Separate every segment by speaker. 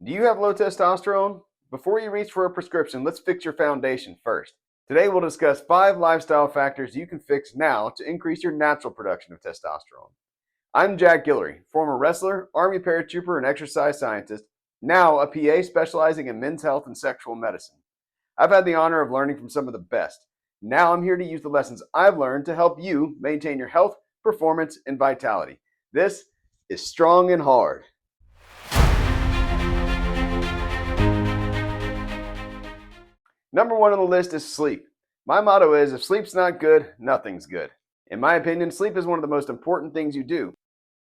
Speaker 1: Do you have low testosterone? Before you reach for a prescription, let's fix your foundation first. Today we'll discuss 5 lifestyle factors you can fix now to increase your natural production of testosterone. I'm Jack Guillory, former wrestler, Army paratrooper, and exercise scientist, now a PA specializing in men's health and sexual medicine. I've had the honor of learning from some of the best. Now I'm here to use the lessons I've learned to help you maintain your health, performance, and vitality. This is Strong and Hard. Number 1 on the list is sleep. My motto is, if sleep's not good, nothing's good. In my opinion, sleep is one of the most important things you do.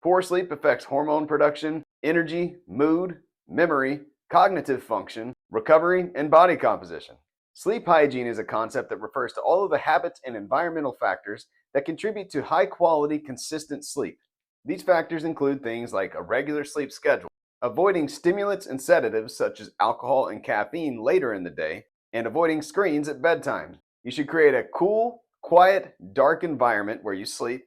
Speaker 1: Poor sleep affects hormone production, energy, mood, memory, cognitive function, recovery, and body composition. Sleep hygiene is a concept that refers to all of the habits and environmental factors that contribute to high-quality, consistent sleep. These factors include things like a regular sleep schedule, avoiding stimulants and sedatives such as alcohol and caffeine later in the day, and avoiding screens at bedtime. You should create a cool, quiet, dark environment where you sleep,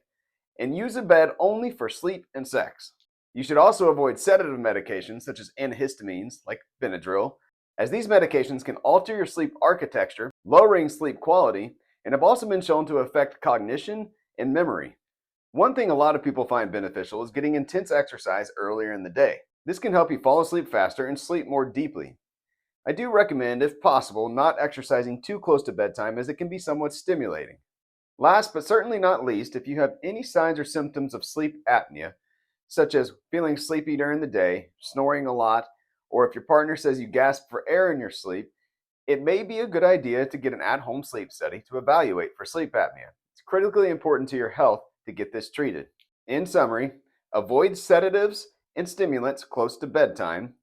Speaker 1: and use a bed only for sleep and sex. You should also avoid sedative medications such as antihistamines like Benadryl, as these medications can alter your sleep architecture, lowering sleep quality, and have also been shown to affect cognition and memory. One thing a lot of people find beneficial is getting intense exercise earlier in the day. This can help you fall asleep faster and sleep more deeply. I do recommend, if possible, not exercising too close to bedtime as it can be somewhat stimulating. Last but certainly not least, if you have any signs or symptoms of sleep apnea, such as feeling sleepy during the day, snoring a lot, or if your partner says you gasp for air in your sleep, it may be a good idea to get an at-home sleep study to evaluate for sleep apnea. It's critically important to your health to get this treated. In summary, avoid sedatives and stimulants close to bedtime.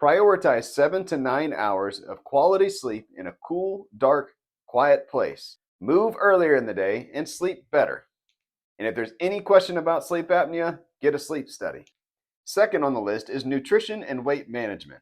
Speaker 1: Prioritize 7 to 9 hours of quality sleep in a cool, dark, quiet place. Move earlier in the day and sleep better. And if there's any question about sleep apnea, get a sleep study. Second on the list is nutrition and weight management.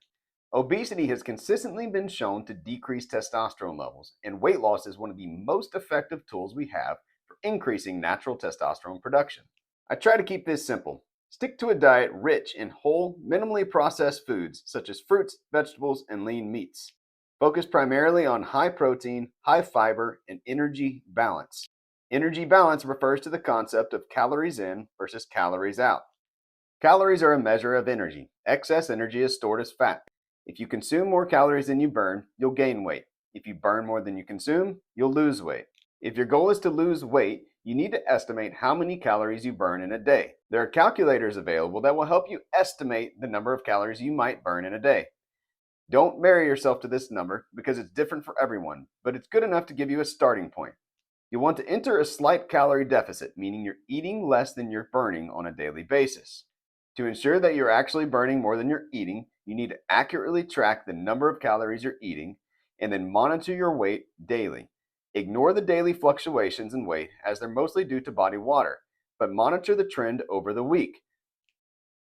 Speaker 1: Obesity has consistently been shown to decrease testosterone levels, and weight loss is one of the most effective tools we have for increasing natural testosterone production. I try to keep this simple. Stick to a diet rich in whole, minimally processed foods such as fruits, vegetables, and lean meats. Focus primarily on high protein, high fiber, and energy balance. Energy balance refers to the concept of calories in versus calories out. Calories are a measure of energy. Excess energy is stored as fat. If you consume more calories than you burn, you'll gain weight. If you burn more than you consume, you'll lose weight. If your goal is to lose weight, you need to estimate how many calories you burn in a day. There are calculators available that will help you estimate the number of calories you might burn in a day. Don't marry yourself to this number because it's different for everyone, but it's good enough to give you a starting point. You'll want to enter a slight calorie deficit, meaning you're eating less than you're burning on a daily basis. To ensure that you're actually burning more than you're eating, you need to accurately track the number of calories you're eating and then monitor your weight daily. Ignore the daily fluctuations in weight as they're mostly due to body water, but monitor the trend over the week.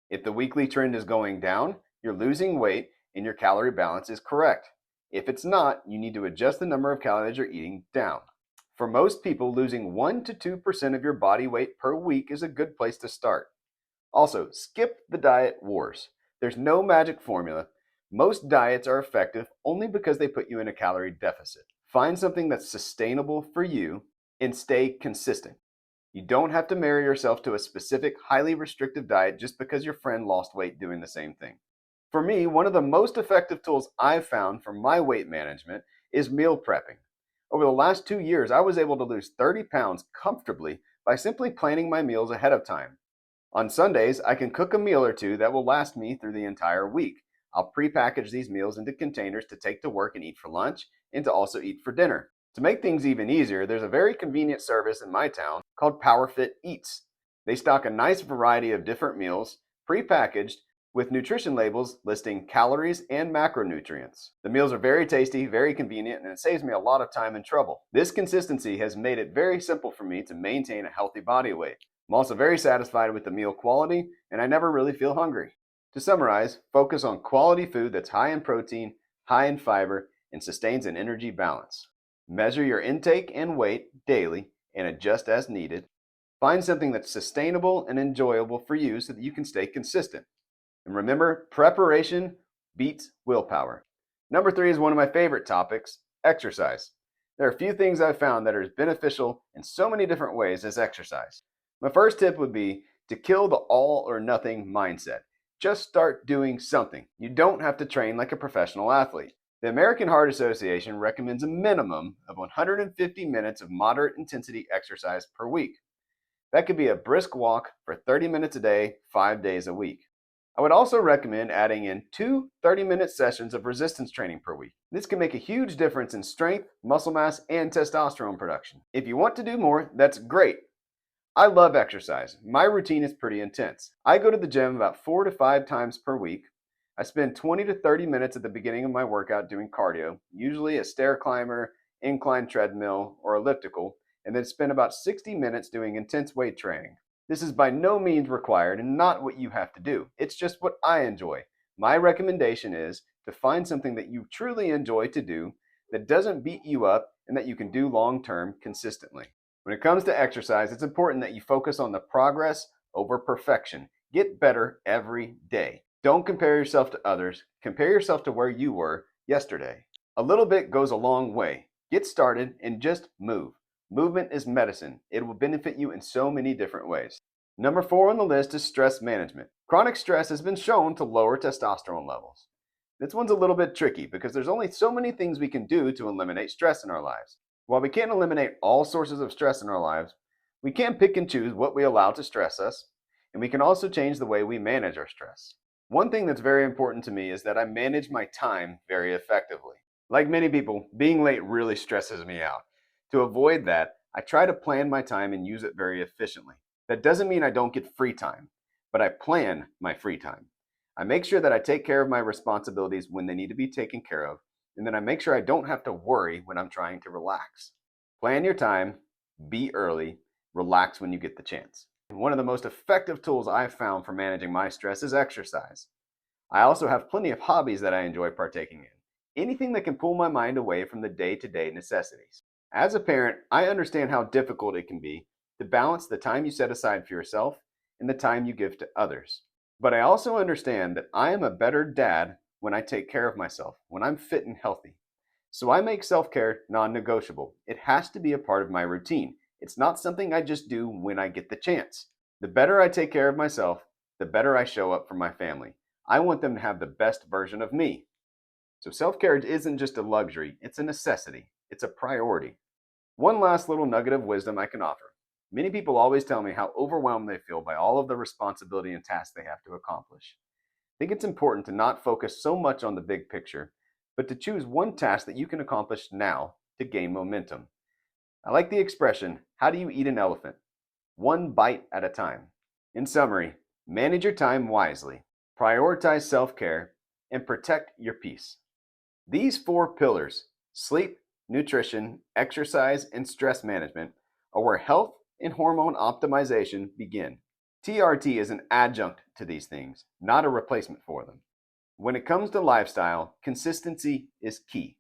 Speaker 1: If the weekly trend is going down, you're losing weight and your calorie balance is correct. If it's not, you need to adjust the number of calories you're eating down. For most people, losing 1 to 2% of your body weight per week is a good place to start. Also, skip the diet wars. There's no magic formula. Most diets are effective only because they put you in a calorie deficit. Find something that's sustainable for you and stay consistent. You don't have to marry yourself to a specific, highly restrictive diet just because your friend lost weight doing the same thing. For me, one of the most effective tools I've found for my weight management is meal prepping. Over the last 2 years, I was able to lose 30 pounds comfortably by simply planning my meals ahead of time. On Sundays, I can cook a meal or two that will last me through the entire week. I'll prepackage these meals into containers to take to work and eat for lunch, and to also eat for dinner. To make things even easier, there's a very convenient service in my town called PowerFit Eats. They stock a nice variety of different meals, prepackaged, with nutrition labels listing calories and macronutrients. The meals are very tasty, very convenient, and it saves me a lot of time and trouble. This consistency has made it very simple for me to maintain a healthy body weight. I'm also very satisfied with the meal quality, and I never really feel hungry. To summarize, focus on quality food that's high in protein, high in fiber, and sustains an energy balance. Measure your intake and weight daily and adjust as needed. Find something that's sustainable and enjoyable for you so that you can stay consistent. And remember, preparation beats willpower. Number 3 is one of my favorite topics, exercise. There are a few things I've found that are as beneficial in so many different ways as exercise. My first tip would be to kill the all or nothing mindset. Just start doing something. You don't have to train like a professional athlete. The American Heart Association recommends a minimum of 150 minutes of moderate intensity exercise per week. That could be a brisk walk for 30 minutes a day, 5 days a week. I would also recommend adding in 2 30-minute sessions of resistance training per week. This can make a huge difference in strength, muscle mass, and testosterone production. If you want to do more, that's great. I love exercise. My routine is pretty intense. I go to the gym about 4 to 5 times per week. I spend 20 to 30 minutes at the beginning of my workout doing cardio, usually a stair climber, incline treadmill, or elliptical, and then spend about 60 minutes doing intense weight training. This is by no means required and not what you have to do. It's just what I enjoy. My recommendation is to find something that you truly enjoy to do, that doesn't beat you up, and that you can do long term consistently. When it comes to exercise, it's important that you focus on the progress over perfection. Get better every day. Don't compare yourself to others. Compare yourself to where you were yesterday. A little bit goes a long way. Get started and just move. Movement is medicine. It will benefit you in so many different ways. Number 4 on the list is stress management. Chronic stress has been shown to lower testosterone levels. This one's a little bit tricky because there's only so many things we can do to eliminate stress in our lives. While we can't eliminate all sources of stress in our lives, we can pick and choose what we allow to stress us, and we can also change the way we manage our stress. One thing that's very important to me is that I manage my time very effectively. Like many people, being late really stresses me out. To avoid that, I try to plan my time and use it very efficiently. That doesn't mean I don't get free time, but I plan my free time. I make sure that I take care of my responsibilities when they need to be taken care of, and then I make sure I don't have to worry when I'm trying to relax. Plan your time, be early, relax when you get the chance. One of the most effective tools I've found for managing my stress is exercise. I also have plenty of hobbies that I enjoy partaking in. Anything that can pull my mind away from the day-to-day necessities. As a parent, I understand how difficult it can be to balance the time you set aside for yourself and the time you give to others. But I also understand that I am a better dad when I take care of myself, when I'm fit and healthy. So I make self-care non-negotiable. It has to be a part of my routine. It's not something I just do when I get the chance. The better I take care of myself, the better I show up for my family. I want them to have the best version of me. So self-care isn't just a luxury, it's a necessity. It's a priority. One last little nugget of wisdom I can offer. Many people always tell me how overwhelmed they feel by all of the responsibility and tasks they have to accomplish. I think it's important to not focus so much on the big picture, but to choose one task that you can accomplish now to gain momentum. I like the expression, how do you eat an elephant? One bite at a time. In summary, manage your time wisely, prioritize self-care, and protect your peace. These 4 pillars, sleep, nutrition, exercise, and stress management, are where health and hormone optimization begin. TRT is an adjunct to these things, not a replacement for them. When it comes to lifestyle, consistency is key.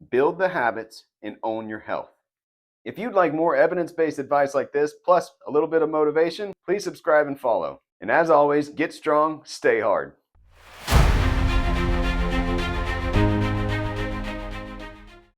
Speaker 1: Build the habits and own your health. If you'd like more evidence-based advice like this, plus a little bit of motivation, please subscribe and follow. And as always, get strong, stay hard.